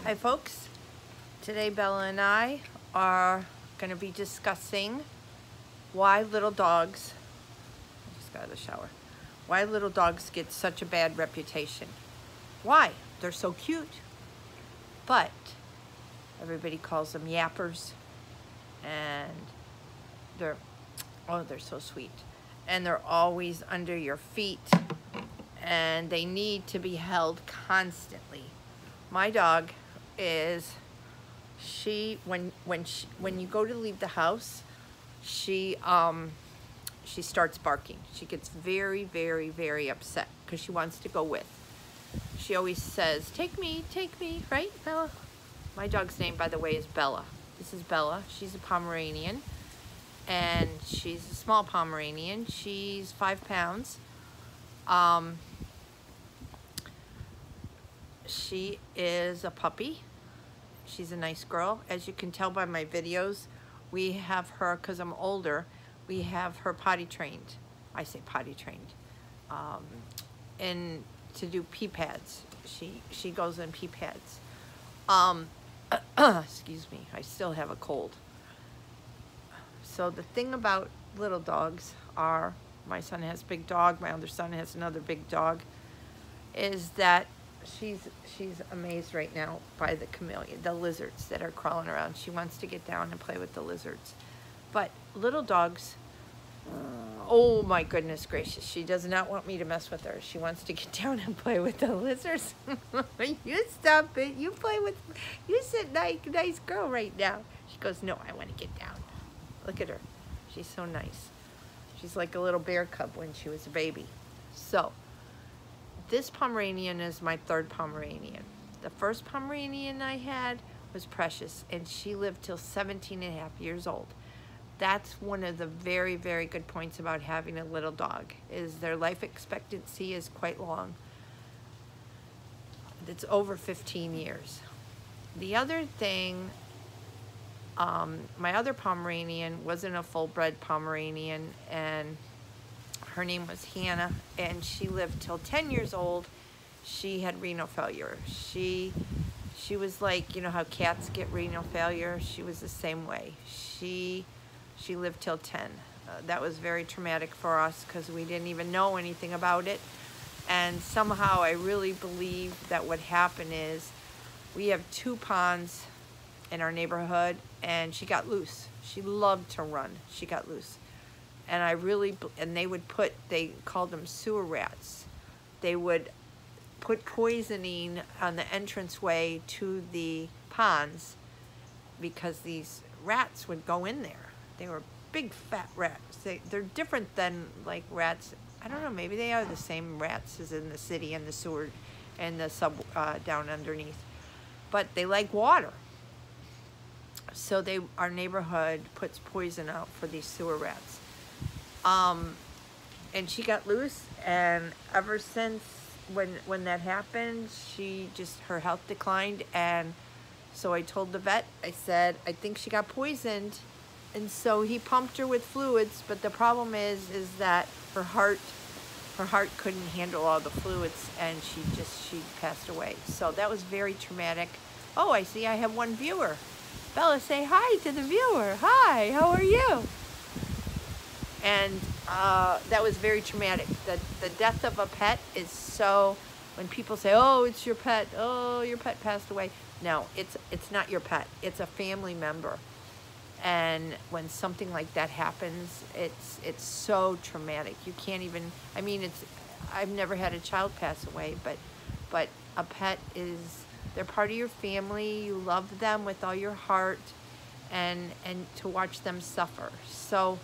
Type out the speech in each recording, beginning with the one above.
Hi folks, today Bella and I are going to be discussing why little dogs, I just got out of the shower, why little dogs get such a bad reputation. Why? They're so cute, but everybody calls them yappers, and they're so sweet, and they're always under your feet, and they need to be held constantly. My dog is, when you go to leave the house, she starts barking. She gets very, very, very upset because she wants to go with. She always says, take me, right, Bella? My dog's name, by the way, is Bella. This is Bella. She's a Pomeranian, and she's a small Pomeranian. She's 5 pounds. She is a puppy. She's a nice girl. As you can tell by my videos, we have her, because I'm older, we have her potty trained. I say potty trained. And to do pee pads. She goes in pee pads. Excuse me, I still have a cold. So the thing about little dogs are, my son has a big dog, my other son has another big dog, is that she's amazed right now by the chameleon, the lizards that are crawling around. She wants to get down and play with the lizards. But little dogs, oh my goodness gracious, she does not want me to mess with her. She wants to get down and play with the lizards. You stop it. You play with, you sit nice girl right now. She goes, no, I want to get down. Look at her. She's so nice. She's like a little bear cub when she was a baby. So this Pomeranian is my 3rd Pomeranian. The first Pomeranian I had was Precious, and she lived till 17 and a half years old. That's one of the very, very good points about having a little dog, is their life expectancy is quite long. It's over 15 years. The other thing, my other Pomeranian wasn't a full-bred Pomeranian, and her name was Hannah, and she lived till 10 years old. She had renal failure. She was like, you know how cats get renal failure? She was the same way. She lived till 10. That was very traumatic for us because we didn't even know anything about it. And somehow I really believe that what happened is we have 2 ponds in our neighborhood, and she got loose. She loved to run. She got loose. And they called them sewer rats. They would put poisoning on the entranceway to the ponds because these rats would go in there. They were big fat rats. They're different than like rats. I don't know, maybe they are the same rats as in the city and the sewer and the down underneath. But they like water. So our neighborhood puts poison out for these sewer rats. And she got loose, and ever since when that happened, her health declined, and so I told the vet, I said, I think she got poisoned, and so he pumped her with fluids, but the problem is that her heart couldn't handle all the fluids, and she passed away. So that was very traumatic. Oh, I see I have one viewer. Bella, say hi to the viewer. Hi, how are you? And that was very traumatic. The death of a pet is so, when people say, oh, it's your pet, oh, your pet passed away. No, it's not your pet. It's a family member. And when something like that happens, it's so traumatic. You can't even, I mean, I've never had a child pass away, but a pet they're part of your family. You love them with all your heart, and to watch them suffer. So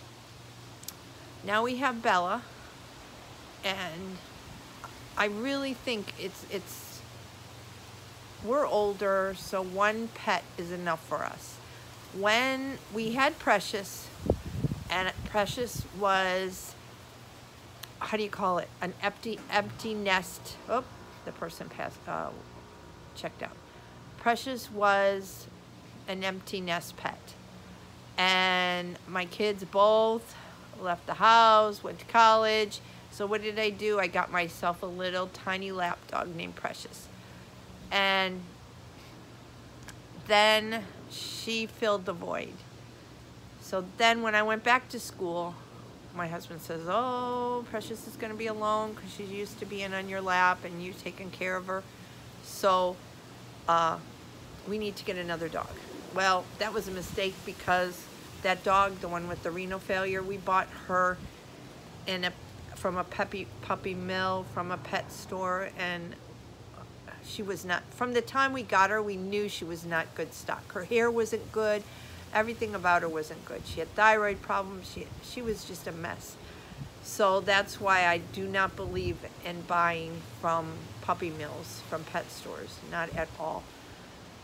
now we have Bella, and I really think we're older, so one pet is enough for us. When we had Precious, and Precious was, how do you call it, an empty nest. Oh, the person checked out. Precious was an empty nest pet, and my kids both left the house, went to college. So what did I do? I got myself a little tiny lap dog named Precious. And then she filled the void. So then when I went back to school, my husband says, oh, Precious is going to be alone because she's used to being on your lap and you taking care of her. So we need to get another dog. Well, that was a mistake because that dog, the one with the renal failure, we bought her from a puppy mill, from a pet store, and she was not, from the time we got her, we knew she was not good stock. Her hair wasn't good. Everything about her wasn't good. She had thyroid problems. She was just a mess. So that's why I do not believe in buying from puppy mills, from pet stores, not at all.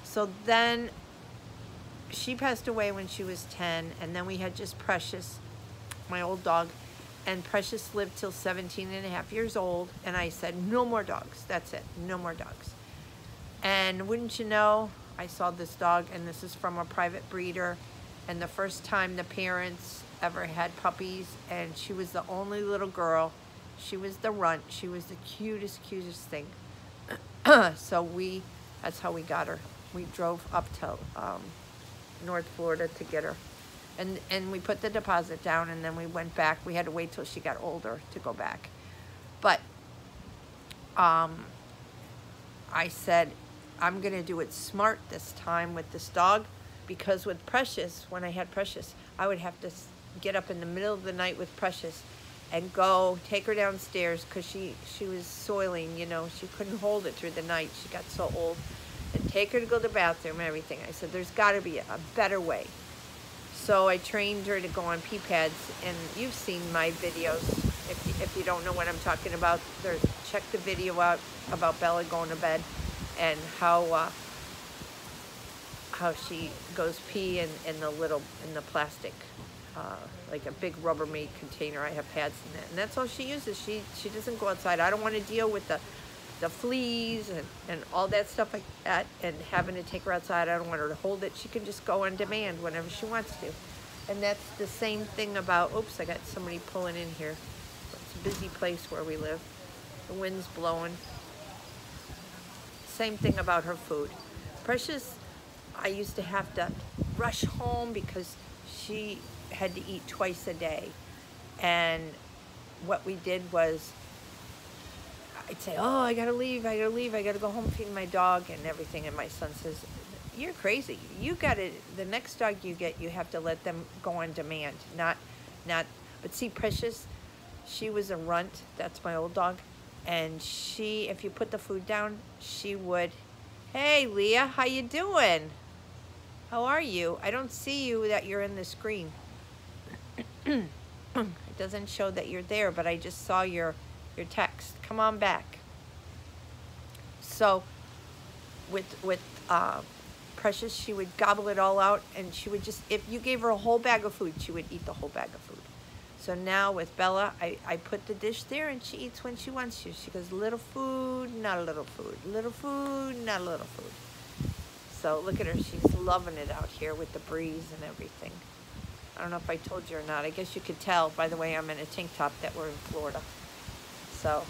So then she passed away when she was 10, and then we had just Precious, my old dog, and Precious lived till 17 and a half years old, and I said, no more dogs. That's it. No more dogs. And wouldn't you know, I saw this dog, and this is from a private breeder, and the first time the parents ever had puppies, and she was the only little girl. She was the runt. She was the cutest thing. So that's how we got her. We drove up to North Florida to get her. And we put the deposit down, and then we went back. We had to wait till she got older to go back. But I said, I'm going to do it smart this time with this dog, because with Precious, when I had Precious, I would have to get up in the middle of the night with Precious and go take her downstairs because she was soiling, you know. She couldn't hold it through the night. She got so old. And take her to go to the bathroom and everything. I said, there's got to be a better way. So I trained her to go on pee pads, and you've seen my videos. If you don't know what I'm talking about, check the video out about Bella going to bed and how she goes pee in the plastic, like a big Rubbermaid container. I have pads in that, and that's all she uses. She doesn't go outside. I don't want to deal with the fleas and all that stuff like that, and having to take her outside. I don't want her to hold it. She can just go on demand whenever she wants to. And that's the same thing about, oops, I got somebody pulling in here. It's a busy place where we live. The wind's blowing. Same thing about her food. Precious, I used to have to rush home because she had to eat twice a day. And what we did was, I'd say, oh, I gotta leave, I gotta go home feed my dog and everything. And my son says, you're crazy. You gotta, the next dog you get, you have to let them go on demand, not, but see, Precious, she was a runt. That's my old dog. And she, if you put the food down, she would, hey, Leah, how you doing? How are you? I don't see you that you're in the screen. It doesn't show that you're there, but I just saw your text. Come on back. So with Precious, she would gobble it all out, and she would just, if you gave her a whole bag of food, she would eat the whole bag of food. So now with Bella, I put the dish there, and she eats when she wants to. She goes, little food, not a little food. Little food, not a little food. So look at her. She's loving it out here with the breeze and everything. I don't know if I told you or not. I guess you could tell by the way I'm in a tank top that we're in Florida. So,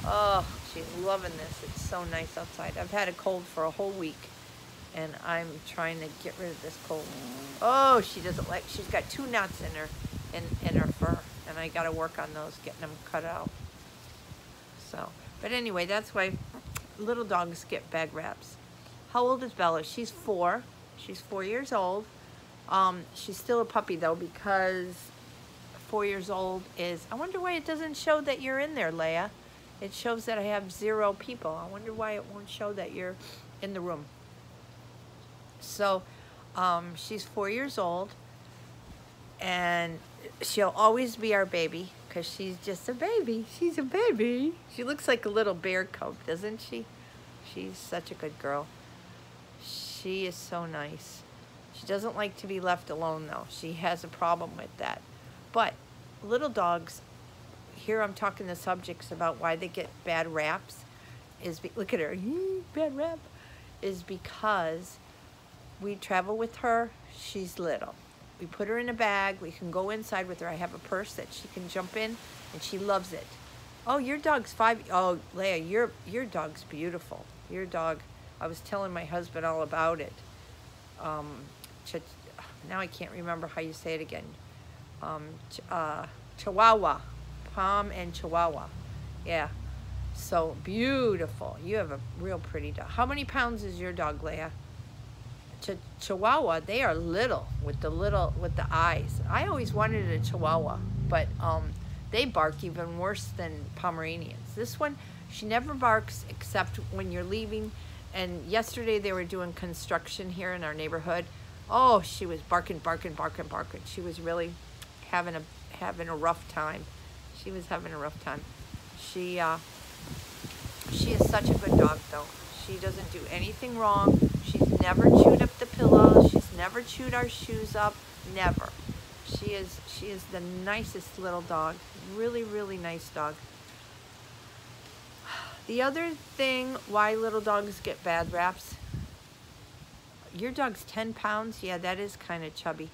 oh, she's loving this. It's so nice outside. I've had a cold for a whole week, and I'm trying to get rid of this cold. Oh, she doesn't like, she's got 2 knots in her fur, and I got to work on those, getting them cut out. So, but anyway, that's why little dogs get bad raps. How old is Bella? She's 4. She's 4 years old. She's still a puppy though, because 4 years old is, I wonder why it doesn't show that you're in there, Leia. It shows that I have 0 people. I wonder why it won't show that you're in the room. So she's 4 years old, and she'll always be our baby because she's just a baby. She's a baby. She looks like a little bear cub, doesn't she? She's such a good girl. She is so nice. She doesn't like to be left alone though. She has a problem with that. But little dogs, here I'm talking the subjects about why they get bad raps, look at her, bad rap, is because we travel with her. She's little. We put her in a bag. We can go inside with her. I have a purse that she can jump in, and she loves it. Oh, your dog's 5. Oh, Leia, your dog's beautiful. Your dog, I was telling my husband all about it. Ch now I can't remember how you say it again. Chihuahua, Pom and Chihuahua. Yeah, so beautiful. You have a real pretty dog. How many pounds is your dog, Leah? Chihuahua, they are little with the eyes. I always wanted a Chihuahua, but they bark even worse than Pomeranians. This one, she never barks except when you're leaving. And yesterday they were doing construction here in our neighborhood. Oh, she was barking, barking, barking, barking. She was really having a rough time. She was having a rough time. She is such a good dog, though. She doesn't do anything wrong. She's never chewed up the pillows. She's never chewed our shoes up. Never. She is the nicest little dog. Really, really nice dog. The other thing why little dogs get bad raps, your dog's 10 pounds. Yeah, that is kind of chubby.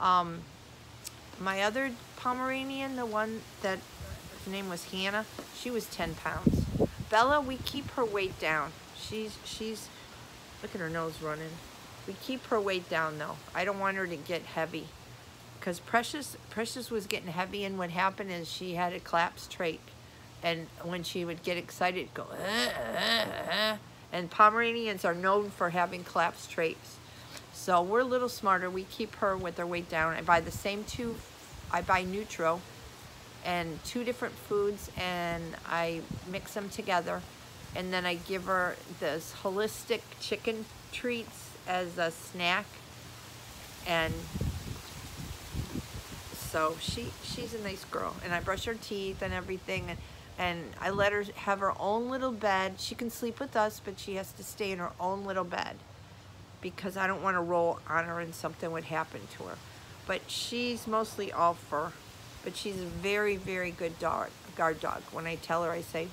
My other Pomeranian, the one that her name was Hannah, she was 10 pounds. Bella, we keep her weight down. She's look at her nose running. We keep her weight down though. I don't want her to get heavy, because Precious was getting heavy, and what happened is she had a collapsed trach, and when she would get excited, it'd go and Pomeranians are known for having collapsed trachs. So we're a little smarter. We keep her with her weight down. I buy the same two. I buy Nutro and 2 different foods, and I mix them together, and then I give her this holistic chicken treats as a snack. And so she's a nice girl, and I brush her teeth and everything, and I let her have her own little bed. She can sleep with us, but she has to stay in her own little bed, because I don't want to roll on her and something would happen to her. But she's mostly all fur. But she's a very, very good guard dog. When I tell her, I say,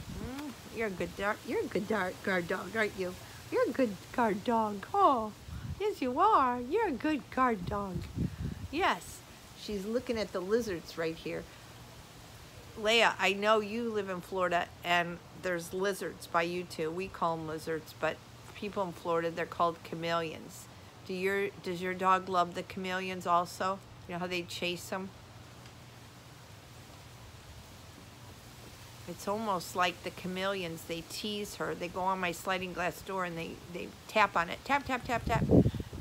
"You're a good dog. You're a good guard dog, aren't you? You're a good guard dog. Oh, yes, you are. You're a good guard dog." Yes, she's looking at the lizards right here. Leah, I know you live in Florida, and there's lizards by you too. We call them lizards, but people in Florida, they're called chameleons. Does your dog love the chameleons also? You know how they chase them? It's almost like the chameleons, they tease her. They go on my sliding glass door and they tap on it. Tap, tap, tap, tap.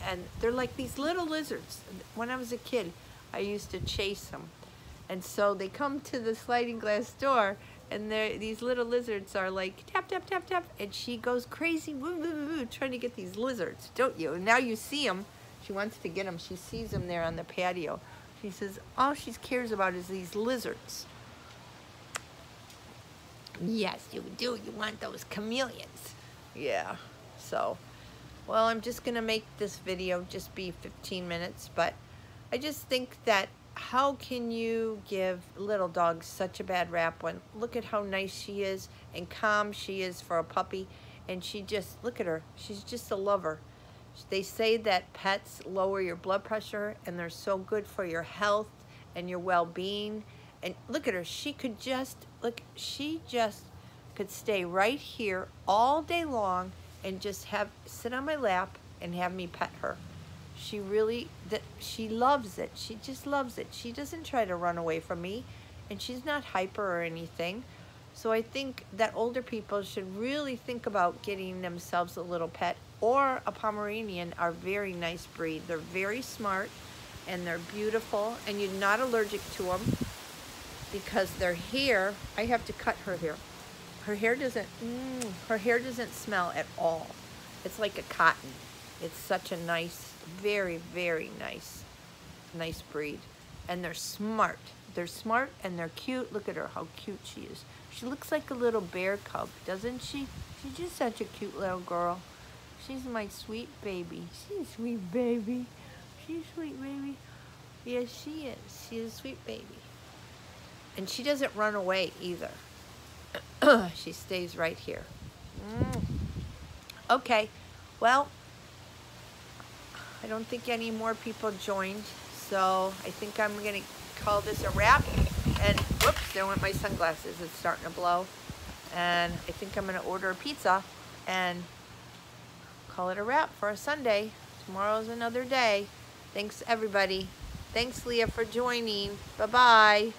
And they're like these little lizards. When I was a kid, I used to chase them. And so they come to the sliding glass door, and these little lizards are like tap, tap, tap, tap. And she goes crazy, woo, woo, woo, trying to get these lizards, don't you? And now you see them. She wants to get them. She sees them there on the patio. She says all she cares about is these lizards. Yes, you do. You want those chameleons. Yeah. So, well, I'm just going to make this video just be 15 minutes. But I just think that how can you give little dogs such a bad rap when look at how nice she is and calm she is for a puppy. And she just, look at her. She's just a lover. They say that pets lower your blood pressure, and they're so good for your health and your well-being. And look at her. She could just, look, she just could stay right here all day long and just sit on my lap and have me pet her. She really, she loves it. She just loves it. She doesn't try to run away from me, and she's not hyper or anything. So I think that older people should really think about getting themselves a little pet, or a Pomeranian are a very nice breed. They're very smart, and they're beautiful, and you're not allergic to them. Because their hair, I have to cut her hair. Her hair doesn't smell at all. It's like a cotton. It's such a nice, very, very nice breed. And they're smart. They're smart and they're cute. Look at her, how cute she is. She looks like a little bear cub, doesn't she? She's just such a cute little girl. She's my sweet baby. She's a sweet baby. She's a sweet baby. Yes, she is. She's a sweet baby. And she doesn't run away either. She stays right here. Okay, well, I don't think any more people joined, so I think I'm going to call this a wrap. And whoops, there went my sunglasses. It's starting to blow. And I think I'm going to order a pizza and call it a wrap for a Sunday. Tomorrow's another day. Thanks, everybody. Thanks, Leah, for joining. Bye-bye.